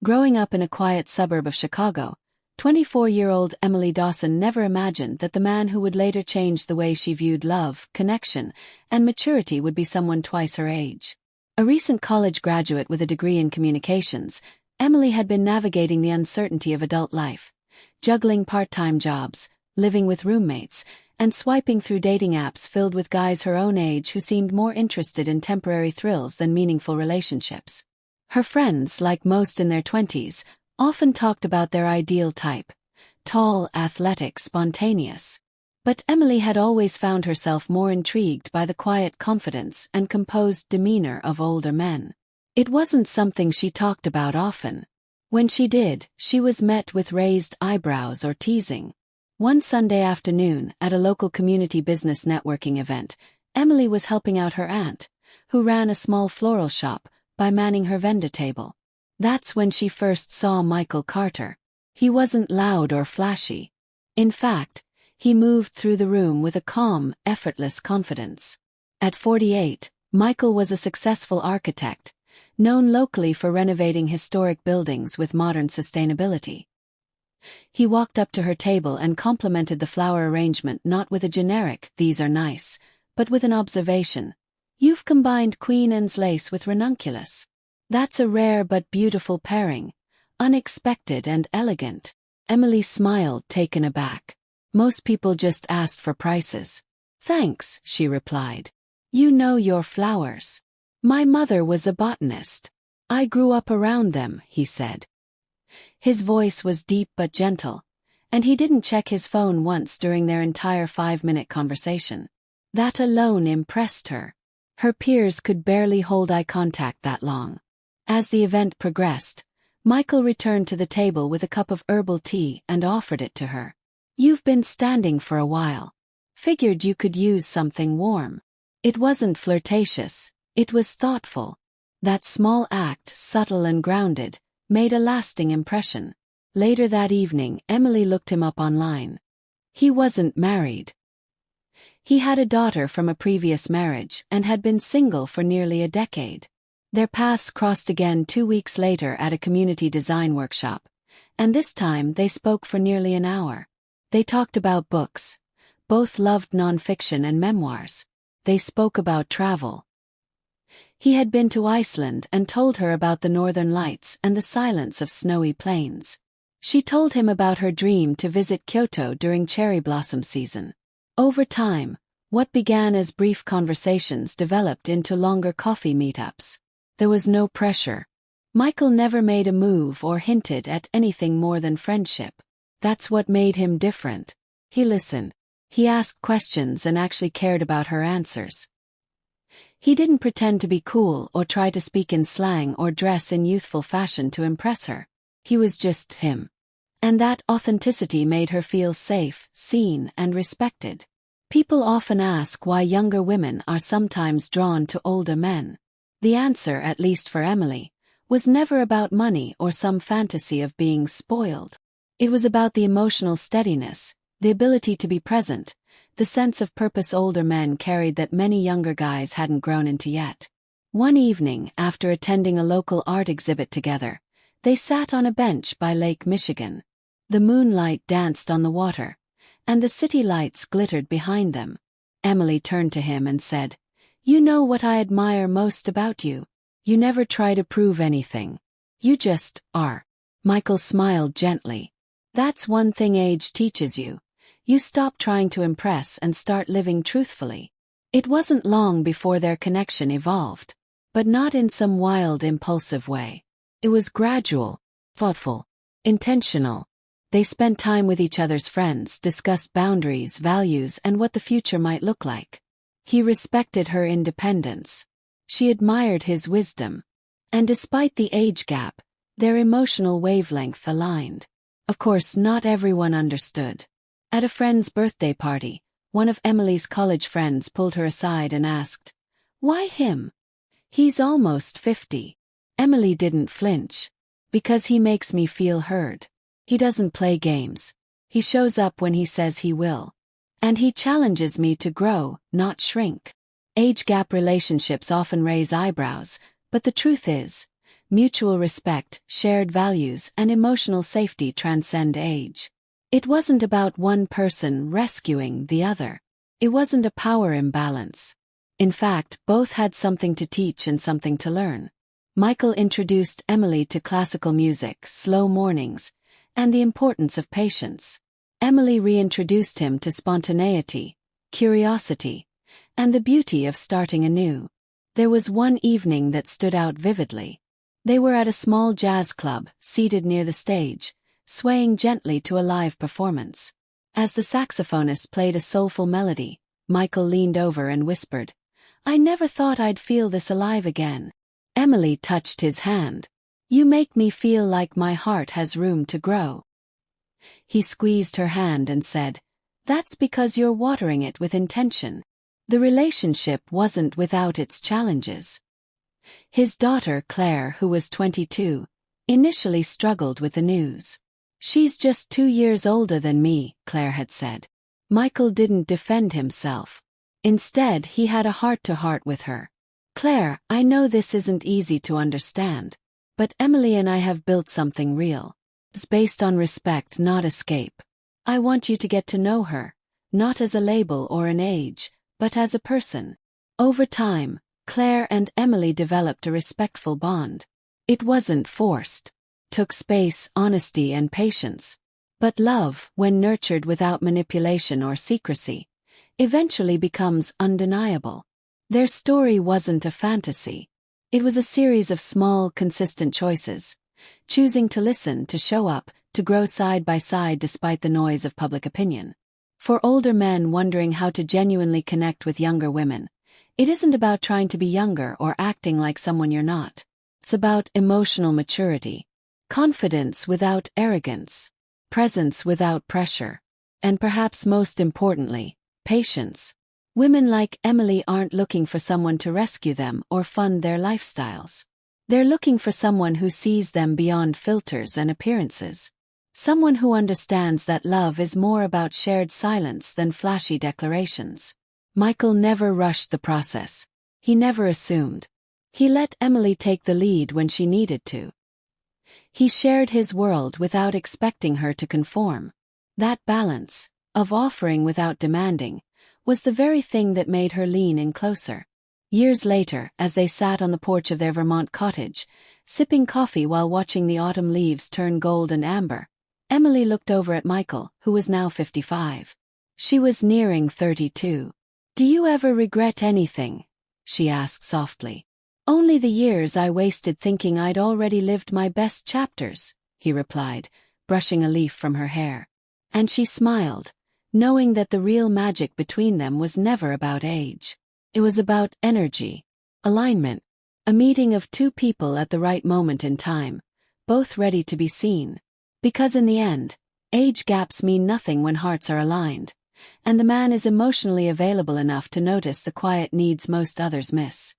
Growing up in a quiet suburb of Chicago, 24-year-old Emily Dawson never imagined that the man who would later change the way she viewed love, connection, and maturity would be someone twice her age. A recent college graduate with a degree in communications, Emily had been navigating the uncertainty of adult life, juggling part-time jobs, living with roommates, and swiping through dating apps filled with guys her own age who seemed more interested in temporary thrills than meaningful relationships. Her friends, like most in their 20s, often talked about their ideal type: tall, athletic, spontaneous. But Emily had always found herself more intrigued by the quiet confidence and composed demeanor of older men. It wasn't something she talked about often. When she did, she was met with raised eyebrows or teasing. One Sunday afternoon, at a local community business networking event, Emily was helping out her aunt, who ran a small floral shop, by manning her vendor table. That's when she first saw Michael Carter. He wasn't loud or flashy. In fact, he moved through the room with a calm, effortless confidence. At 48, Michael was a successful architect, known locally for renovating historic buildings with modern sustainability. He walked up to her table and complimented the flower arrangement not with a generic "these are nice," but with an observation: "You've combined Queen Anne's lace with ranunculus. That's a rare but beautiful pairing, unexpected and elegant." Emily smiled, taken aback. Most people just asked for prices. "Thanks," she replied. "You know your flowers. My mother was a botanist. I grew up around them," he said. His voice was deep but gentle, and he didn't check his phone once during their entire 5-minute conversation. That alone impressed her. Her peers could barely hold eye contact that long. As the event progressed, Michael returned to the table with a cup of herbal tea and offered it to her. "You've been standing for a while. Figured you could use something warm." It wasn't flirtatious, it was thoughtful. That small act, subtle and grounded, made a lasting impression. Later that evening, Emily looked him up online. He wasn't married. He had a daughter from a previous marriage and had been single for nearly a decade. Their paths crossed again 2 weeks later at a community design workshop, and this time they spoke for nearly an hour. They talked about books. Both loved nonfiction and memoirs. They spoke about travel. He had been to Iceland and told her about the northern lights and the silence of snowy plains. She told him about her dream to visit Kyoto during cherry blossom season. Over time, what began as brief conversations developed into longer coffee meetups. There was no pressure. Michael never made a move or hinted at anything more than friendship. That's what made him different. He listened. He asked questions and actually cared about her answers. He didn't pretend to be cool or try to speak in slang or dress in youthful fashion to impress her. He was just him. And that authenticity made her feel safe, seen, and respected. People often ask why younger women are sometimes drawn to older men. The answer, at least for Emily, was never about money or some fantasy of being spoiled. It was about the emotional steadiness, the ability to be present, the sense of purpose older men carried that many younger guys hadn't grown into yet. One evening, after attending a local art exhibit together, they sat on a bench by Lake Michigan. The moonlight danced on the water, and the city lights glittered behind them. Emily turned to him and said, "You know what I admire most about you? You never try to prove anything. You just are." Michael smiled gently. "That's one thing age teaches you. You stop trying to impress and start living truthfully." It wasn't long before their connection evolved, but not in some wild, impulsive way. It was gradual, thoughtful, intentional. They spent time with each other's friends, discussed boundaries, values, and what the future might look like. He respected her independence. She admired his wisdom. And despite the age gap, their emotional wavelength aligned. Of course, not everyone understood. At a friend's birthday party, one of Emily's college friends pulled her aside and asked, "Why him? He's almost 50. Emily didn't flinch. "Because he makes me feel heard. He doesn't play games. He shows up when he says he will. And he challenges me to grow, not shrink." Age gap relationships often raise eyebrows, but the truth is, Mutual respect, shared values, and emotional safety transcend age. It wasn't about one person rescuing the other. It wasn't a power imbalance. In fact, both had something to teach and something to learn. Michael introduced Emily to classical music, slow mornings, and the importance of patience. Emily reintroduced him to spontaneity, curiosity, and the beauty of starting anew. There was one evening that stood out vividly. They were at a small jazz club, seated near the stage, swaying gently to a live performance. As the saxophonist played a soulful melody, Michael leaned over and whispered, "I never thought I'd feel this alive again." Emily touched his hand. "You make me feel like my heart has room to grow." He squeezed her hand and said, "That's because you're watering it with intention." The relationship wasn't without its challenges. His daughter Claire, who was 22, initially struggled with the news. "She's just 2 years older than me," Claire had said. Michael didn't defend himself. Instead, he had a heart-to-heart with her. "Claire, I know this isn't easy to understand, but Emily and I have built something real. It's based on respect, not escape. I want you to get to know her, not as a label or an age, but as a person." Over time, Claire and Emily developed a respectful bond. It wasn't forced. Took space, honesty, and patience. But love, when nurtured without manipulation or secrecy, eventually becomes undeniable. Their story wasn't a fantasy. It was a series of small, consistent choices. Choosing to listen, to show up, to grow side by side despite the noise of public opinion. For older men wondering how to genuinely connect with younger women, it isn't about trying to be younger or acting like someone you're not. It's about emotional maturity. Confidence without arrogance. Presence without pressure. And perhaps most importantly, patience. Women like Emily aren't looking for someone to rescue them or fund their lifestyles. They're looking for someone who sees them beyond filters and appearances. Someone who understands that love is more about shared silence than flashy declarations. Michael never rushed the process. He never assumed. He let Emily take the lead when she needed to. He shared his world without expecting her to conform. That balance, of offering without demanding, was the very thing that made her lean in closer. Years later, as they sat on the porch of their Vermont cottage, sipping coffee while watching the autumn leaves turn gold and amber, Emily looked over at Michael, who was now 55. She was nearing 32. "Do you ever regret anything?" she asked softly. "Only the years I wasted thinking I'd already lived my best chapters," he replied, brushing a leaf from her hair. And she smiled, knowing that the real magic between them was never about age. It was about energy, alignment, a meeting of two people at the right moment in time, both ready to be seen. Because in the end, age gaps mean nothing when hearts are aligned, and the man is emotionally available enough to notice the quiet needs most others miss.